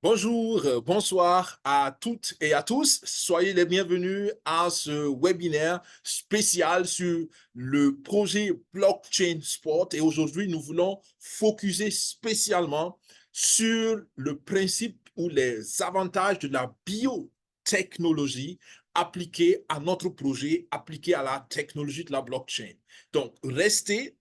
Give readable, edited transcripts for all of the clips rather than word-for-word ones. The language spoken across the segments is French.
Bonjour, bonsoir à toutes et à tous. Soyez les bienvenus à ce webinaire spécial sur le projet Blockchain Sport. Et aujourd'hui, nous voulons focuser spécialement sur le principe ou les avantages de la biotechnologie appliquée à notre projet, appliquée à la technologie de la blockchain. Donc, restez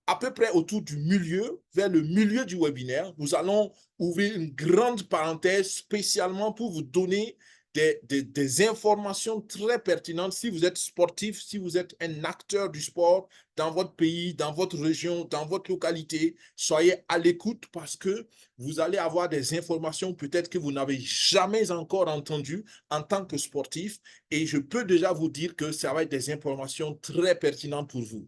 à peu près autour du milieu, vers le milieu du webinaire. Nous allons ouvrir une grande parenthèse spécialement pour vous donner des informations très pertinentes si vous êtes sportif, si vous êtes un acteur du sport dans votre pays, dans votre région, dans votre localité. Soyez à l'écoute parce que vous allez avoir des informations peut-être que vous n'avez jamais encore entendues en tant que sportif. Et je peux déjà vous dire que ça va être des informations très pertinentes pour vous.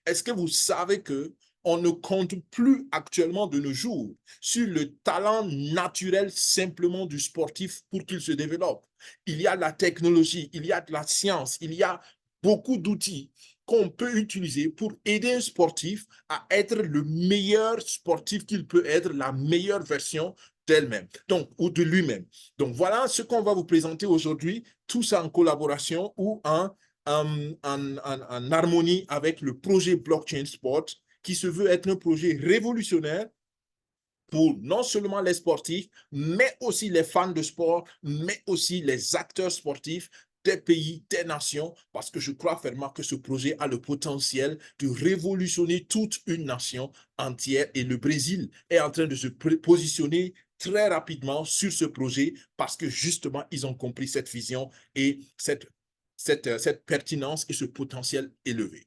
Est-ce que vous savez que on ne compte plus actuellement de nos jours sur le talent naturel simplement du sportif pour qu'il se développe? Il y a la technologie, il y a de la science, il y a beaucoup d'outils qu'on peut utiliser pour aider un sportif à être le meilleur sportif qu'il peut être, la meilleure version d'elle-même, donc, ou de lui-même. Donc, voilà ce qu'on va vous présenter aujourd'hui, tout ça en collaboration ou en harmonie avec le projet Blockchain Sport, qui se veut être un projet révolutionnaire pour non seulement les sportifs, mais aussi les fans de sport, mais aussi les acteurs sportifs des pays, des nations, parce que je crois fermement que ce projet a le potentiel de révolutionner toute une nation entière et le Brésil est en train de se positionner très rapidement sur ce projet parce que justement, ils ont compris cette vision et cette pertinence et ce potentiel élevé.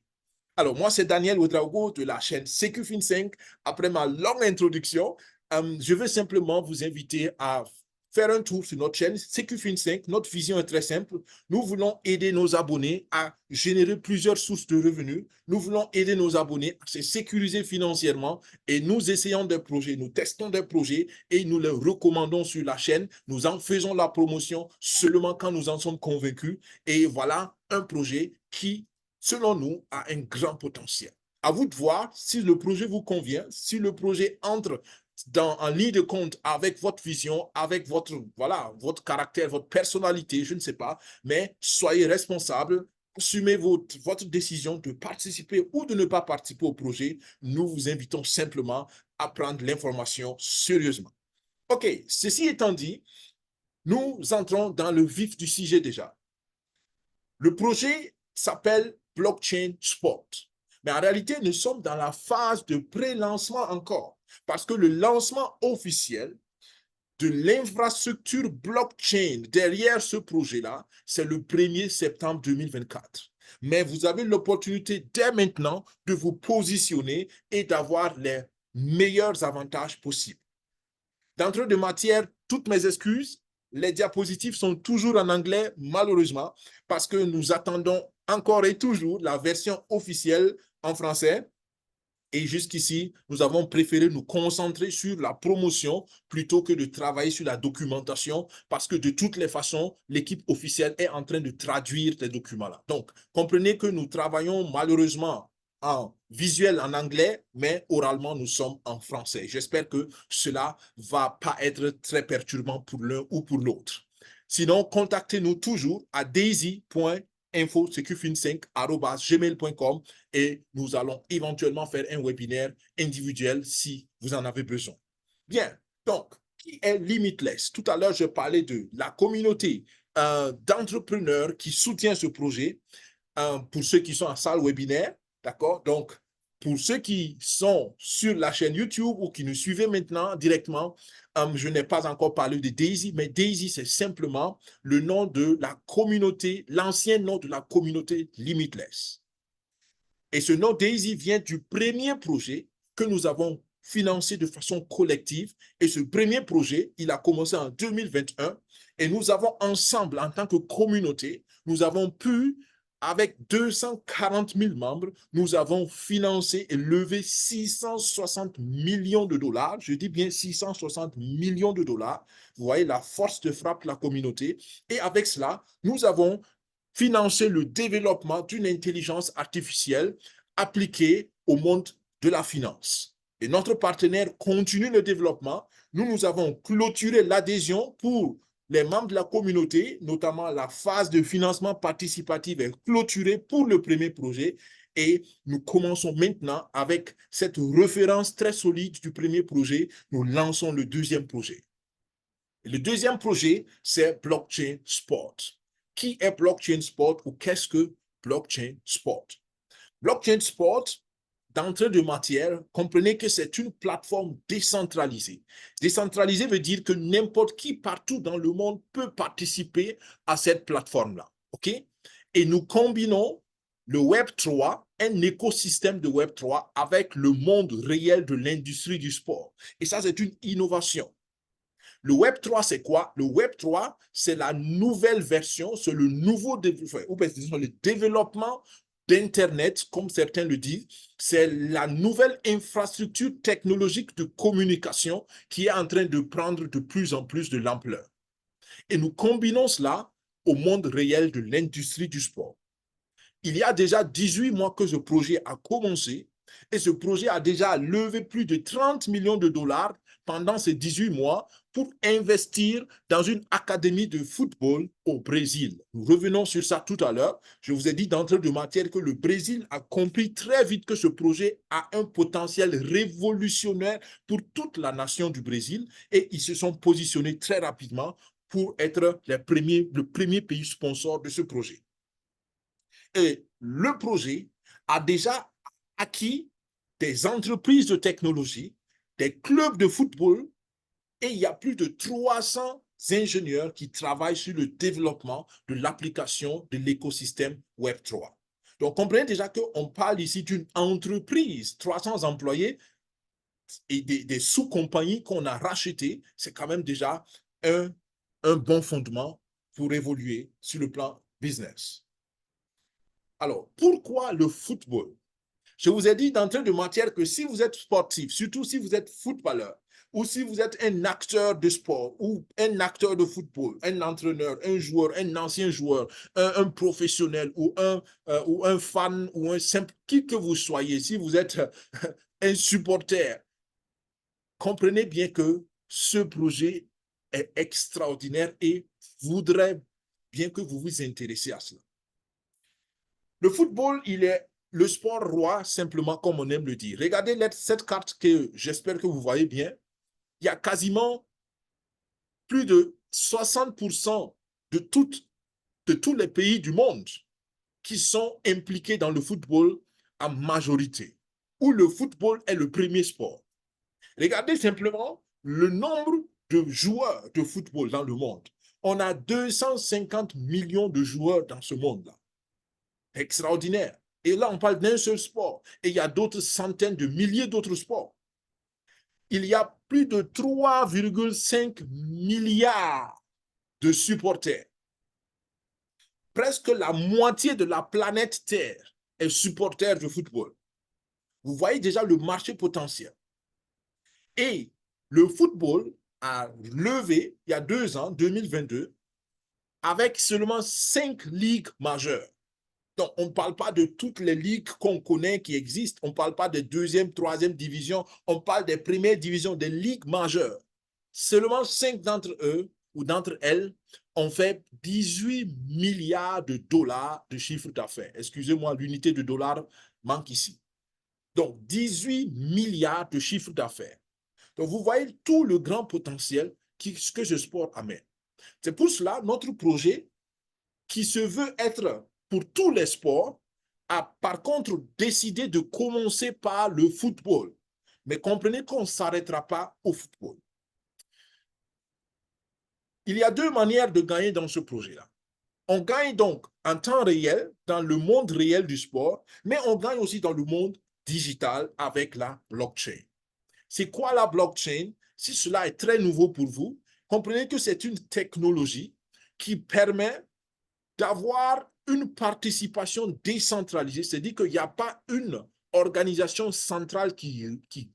Alors, moi, c'est Daniel Ouedraogo de la chaîne CQFin5. Après ma longue introduction, je veux simplement vous inviter à faire un tour sur notre chaîne CQFin5. Notre vision est très simple. Nous voulons aider nos abonnés à générer plusieurs sources de revenus. Nous voulons aider nos abonnés à se sécuriser financièrement et nous essayons des projets, nous testons des projets et nous les recommandons sur la chaîne. Nous en faisons la promotion seulement quand nous en sommes convaincus. Et voilà un projet qui selon nous, a un grand potentiel. À vous de voir si le projet vous convient, si le projet entre en ligne de compte avec votre vision, avec votre caractère, votre personnalité, je ne sais pas, mais soyez responsable, assumez votre décision de participer ou de ne pas participer au projet. Nous vous invitons simplement à prendre l'information sérieusement. OK, ceci étant dit, nous entrons dans le vif du sujet déjà. Le projet s'appelle Blockchain Sport. Mais en réalité, nous sommes dans la phase de pré-lancement encore, parce que le lancement officiel de l'infrastructure blockchain derrière ce projet-là, c'est le 1er septembre 2024. Mais vous avez l'opportunité dès maintenant de vous positionner et d'avoir les meilleurs avantages possibles. D'entrée de matière, toutes mes excuses. Les diapositives sont toujours en anglais, malheureusement, parce que nous attendons encore et toujours la version officielle en français. Et jusqu'ici, nous avons préféré nous concentrer sur la promotion plutôt que de travailler sur la documentation parce que de toutes les façons, l'équipe officielle est en train de traduire les documents-là. Donc, comprenez que nous travaillons malheureusement en visuel en anglais, mais oralement, nous sommes en français. J'espère que cela ne va pas être très perturbant pour l'un ou pour l'autre. Sinon, contactez-nous toujours à daisy.info.cqfin5@gmail.com et nous allons éventuellement faire un webinaire individuel si vous en avez besoin. Bien, donc, qui est Limitless? Tout à l'heure, je parlais de la communauté d'entrepreneurs qui soutient ce projet. Pour ceux qui sont en salle webinaire, d'accord? Donc, pour ceux qui sont sur la chaîne YouTube ou qui nous suivez maintenant directement, je n'ai pas encore parlé de Daisy, mais Daisy, c'est simplement le nom de la communauté, l'ancien nom de la communauté Limitless. Et ce nom Daisy vient du premier projet que nous avons financé de façon collective. Et ce premier projet, il a commencé en 2021. Et nous avons ensemble, en tant que communauté, nous avons pu, avec 240 000 membres, nous avons financé et levé 660 millions de dollars. Je dis bien 660 millions de dollars. Vous voyez la force de frappe de la communauté. Et avec cela, nous avons financer le développement d'une intelligence artificielle appliquée au monde de la finance. Et notre partenaire continue le développement. Nous avons clôturé l'adhésion pour les membres de la communauté, notamment la phase de financement participatif est clôturée pour le premier projet et nous commençons maintenant avec cette référence très solide du premier projet. Nous lançons le deuxième projet. Et le deuxième projet, c'est Blockchain Sport. Qui est Blockchain Sport ou qu'est-ce que Blockchain Sport? Blockchain Sport, d'entrée de matière, comprenez que c'est une plateforme décentralisée. Décentralisée veut dire que n'importe qui partout dans le monde peut participer à cette plateforme-là. OK? Et nous combinons le Web3, un écosystème de Web3 avec le monde réel de l'industrie du sport. Et ça, c'est une innovation. Le Web3, c'est quoi? Le Web3, c'est la nouvelle version, c'est le nouveau le développement d'Internet, comme certains le disent. C'est la nouvelle infrastructure technologique de communication qui est en train de prendre de plus en plus de l'ampleur. Et nous combinons cela au monde réel de l'industrie du sport. Il y a déjà 18 mois que ce projet a commencé et ce projet a déjà levé plus de 30 millions de dollars pendant ces 18 mois pour investir dans une académie de football au Brésil. Nous revenons sur ça tout à l'heure. Je vous ai dit d'entrée de matière que le Brésil a compris très vite que ce projet a un potentiel révolutionnaire pour toute la nation du Brésil et ils se sont positionnés très rapidement pour être le premier pays sponsor de ce projet. Et le projet a déjà acquis des entreprises de technologie, des clubs de football, et il y a plus de 300 ingénieurs qui travaillent sur le développement de l'application de l'écosystème Web3. Donc, comprenez déjà qu'on parle ici d'une entreprise, 300 employés et des sous-compagnies qu'on a rachetées. C'est quand même déjà un bon fondement pour évoluer sur le plan business. Alors, pourquoi le football? Je vous ai dit d'entrée de matière que si vous êtes sportif, surtout si vous êtes footballeur, ou si vous êtes un acteur de sport, ou un acteur de football, un entraîneur, un joueur, un ancien joueur, un professionnel, ou un fan, ou un simple, qui que vous soyez, si vous êtes un supporter, comprenez bien que ce projet est extraordinaire et voudrait bien que vous vous intéressiez à cela. Le football, il est le sport roi, simplement comme on aime le dire. Regardez cette carte que j'espère que vous voyez bien. Il y a quasiment plus de 60% de tous les pays du monde qui sont impliqués dans le football en majorité, où le football est le premier sport. Regardez simplement le nombre de joueurs de football dans le monde. On a 250 millions de joueurs dans ce monde-là. Extraordinaire. Et là, on parle d'un seul sport. Et il y a d'autres centaines de milliers d'autres sports. Il y a plus de 3,5 milliards de supporters. Presque la moitié de la planète Terre est supporter de football. Vous voyez déjà le marché potentiel. Et le football a levé, il y a 2 ans, 2022, avec seulement 5 ligues majeures. Donc, on ne parle pas de toutes les ligues qu'on connaît qui existent. On ne parle pas des deuxième, troisième divisions. On parle des premières divisions, des ligues majeures. Seulement 5 d'entre eux ou d'entre elles ont fait 18 milliards de dollars de chiffre d'affaires. Excusez-moi, l'unité de dollar manque ici. Donc, 18 milliards de chiffre d'affaires. Donc, vous voyez tout le grand potentiel que ce sport amène. C'est pour cela, notre projet, qui se veut être pour tous les sports, a par contre décidé de commencer par le football. Mais comprenez qu'on ne s'arrêtera pas au football. Il y a 2 manières de gagner dans ce projet-là. On gagne donc en temps réel, dans le monde réel du sport, mais on gagne aussi dans le monde digital avec la blockchain. C'est quoi la blockchain? Si cela est très nouveau pour vous, comprenez que c'est une technologie qui permet d'avoir une participation décentralisée, c'est-à-dire qu'il n'y a pas une organisation centrale qui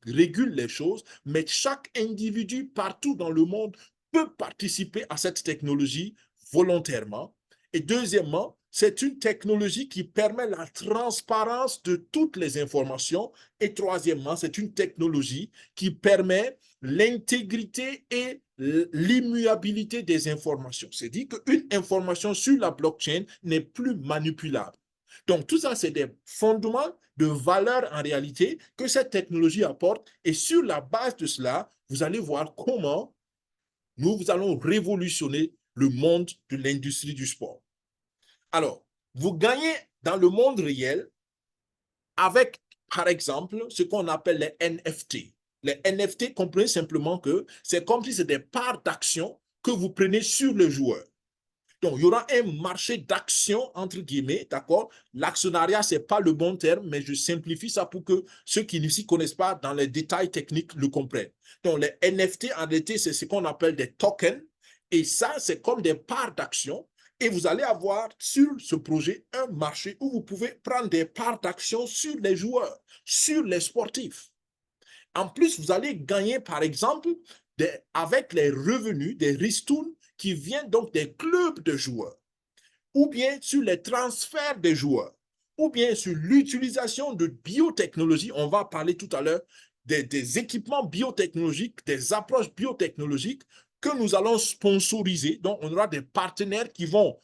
régule les choses, mais chaque individu partout dans le monde peut participer à cette technologie volontairement Et deuxièmement, c'est une technologie qui permet la transparence de toutes les informations. Et troisièmement, c'est une technologie qui permet l'intégrité et l'immuabilité des informations. C'est-à-dire qu'une information sur la blockchain n'est plus manipulable. Donc, tout ça, c'est des fondements de valeur en réalité que cette technologie apporte. Et sur la base de cela, vous allez voir comment nous allons révolutionner le monde de l'industrie du sport. Alors, vous gagnez dans le monde réel avec, par exemple, ce qu'on appelle les NFT. Les NFT, comprenez simplement que c'est comme si c'est des parts d'action que vous prenez sur le joueur. Donc, il y aura un marché d'action, entre guillemets, d'accord? L'actionnariat, ce n'est pas le bon terme, mais je simplifie ça pour que ceux qui ne s'y connaissent pas dans les détails techniques le comprennent. Donc, les NFT, en réalité, c'est ce qu'on appelle des tokens. Et ça, c'est comme des parts d'action. Et vous allez avoir sur ce projet un marché où vous pouvez prendre des parts d'action sur les joueurs, sur les sportifs. En plus, vous allez gagner, par exemple, avec les revenus des ristournes qui viennent donc des clubs de joueurs, ou bien sur les transferts des joueurs, ou bien sur l'utilisation de biotechnologie. On va parler tout à l'heure des équipements biotechnologiques, des approches biotechnologiques que nous allons sponsoriser. Donc, on aura des partenaires qui vont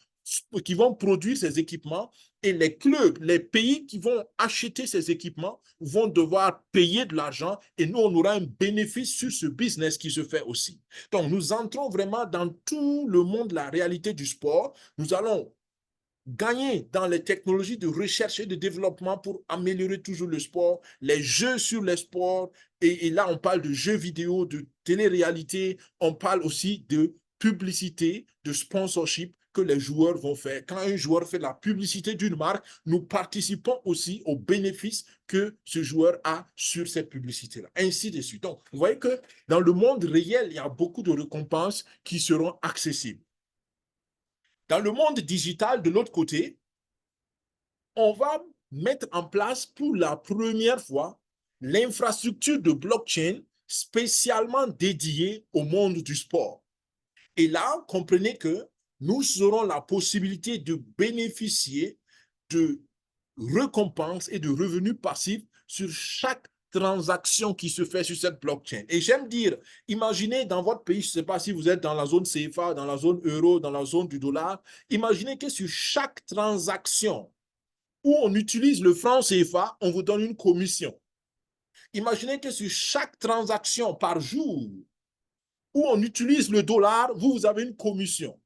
produire ces équipements et les clubs, les pays qui vont acheter ces équipements vont devoir payer de l'argent et nous, on aura un bénéfice sur ce business qui se fait aussi. Donc, nous entrons vraiment dans tout le monde de la réalité du sport. Nous allons gagner dans les technologies de recherche et de développement pour améliorer toujours le sport, les jeux sur les sports, et là, on parle de jeux vidéo, de télé-réalité, on parle aussi de publicité, de sponsorship que les joueurs vont faire. Quand un joueur fait la publicité d'une marque, nous participons aussi aux bénéfices que ce joueur a sur cette publicité-là, ainsi de suite. Donc, vous voyez que dans le monde réel, il y a beaucoup de récompenses qui seront accessibles. Dans le monde digital, de l'autre côté, on va mettre en place pour la première fois l'infrastructure de blockchain spécialement dédiée au monde du sport. Et là, comprenez que nous aurons la possibilité de bénéficier de récompenses et de revenus passifs sur chaque transaction qui se fait sur cette blockchain. Et j'aime dire, imaginez dans votre pays, je ne sais pas si vous êtes dans la zone CFA, dans la zone euro, dans la zone du dollar, imaginez que sur chaque transaction où on utilise le franc CFA, on vous donne une commission. Imaginez que sur chaque transaction par jour où on utilise le dollar, vous avez une commission.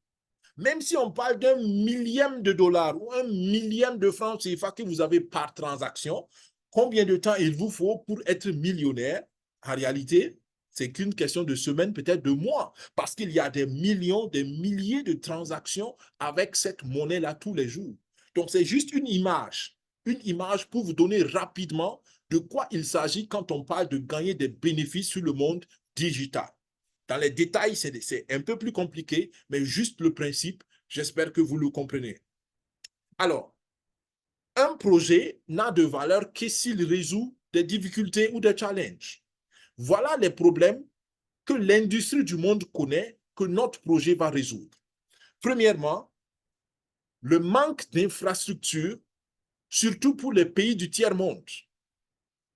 Même si on parle d'un millième de dollars ou un millième de francs CFA que vous avez par transaction, combien de temps il vous faut pour être millionnaire? En réalité, c'est qu'une question de semaines, peut-être de mois, parce qu'il y a des millions, des milliers de transactions avec cette monnaie-là tous les jours. Donc, c'est juste une image pour vous donner rapidement de quoi il s'agit quand on parle de gagner des bénéfices sur le monde digital. Dans les détails, c'est un peu plus compliqué, mais juste le principe, j'espère que vous le comprenez. Alors, un projet n'a de valeur que s'il résout des difficultés ou des challenges. Voilà les problèmes que l'industrie du monde connaît, que notre projet va résoudre. Premièrement, le manque d'infrastructures, surtout pour les pays du tiers-monde.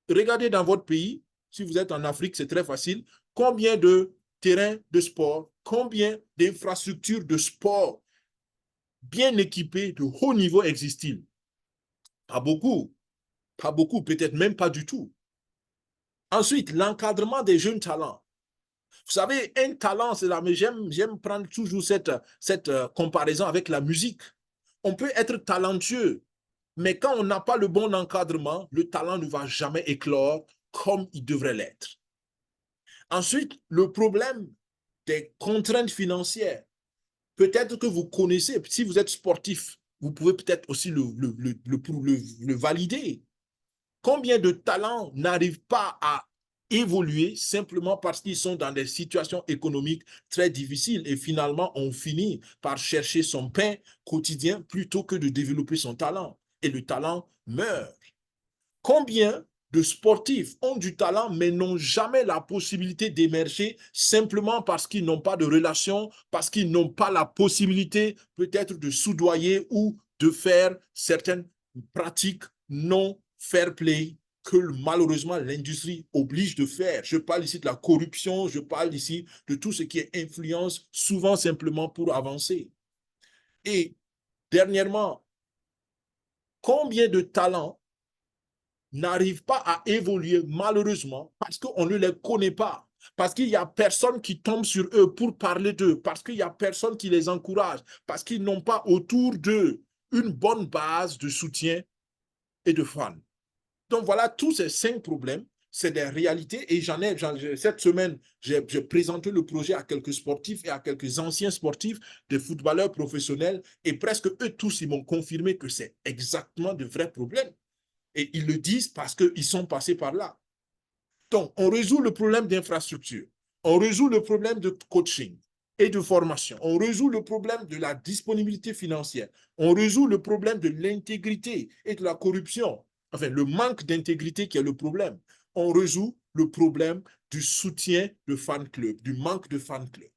Regardez dans votre pays, si vous êtes en Afrique, c'est très facile, combien de terrains de sport, combien d'infrastructures de sport bien équipées de haut niveau existent-ils? Pas beaucoup, peut-être même pas du tout. Ensuite, l'encadrement des jeunes talents. Vous savez, un talent, c'est là, mais j'aime prendre toujours cette comparaison avec la musique. On peut être talentueux, mais quand on n'a pas le bon encadrement, le talent ne va jamais éclore comme il devrait l'être. Ensuite, le problème des contraintes financières. Peut-être que vous connaissez, si vous êtes sportif, vous pouvez peut-être aussi le valider. Combien de talents n'arrivent pas à évoluer simplement parce qu'ils sont dans des situations économiques très difficiles et finalement on finit par chercher son pain quotidien plutôt que de développer son talent et le talent meurt. Combien de sportifs ont du talent, mais n'ont jamais la possibilité d'émerger simplement parce qu'ils n'ont pas de relation, parce qu'ils n'ont pas la possibilité peut-être de soudoyer ou de faire certaines pratiques non fair play que malheureusement l'industrie oblige de faire. Je parle ici de la corruption, je parle ici de tout ce qui est influence, souvent simplement pour avancer. Et dernièrement, combien de talents n'arrivent pas à évoluer malheureusement parce qu'on ne les connaît pas, parce qu'il n'y a personne qui tombe sur eux pour parler d'eux, parce qu'il n'y a personne qui les encourage, parce qu'ils n'ont pas autour d'eux une bonne base de soutien et de fans. Donc voilà, tous ces 5 problèmes, c'est des réalités et cette semaine, j'ai présenté le projet à quelques sportifs et à quelques anciens sportifs, des footballeurs professionnels et presque eux tous, ils m'ont confirmé que c'est exactement de vrais problèmes. Et ils le disent parce qu'ils sont passés par là. Donc, on résout le problème d'infrastructure, on résout le problème de coaching et de formation, on résout le problème de la disponibilité financière, on résout le problème de l'intégrité et de la corruption, enfin, le manque d'intégrité qui est le problème. On résout le problème du soutien de fan club, du manque de fan club.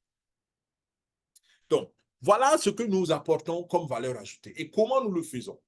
Donc, voilà ce que nous apportons comme valeur ajoutée. Et comment nous le faisons?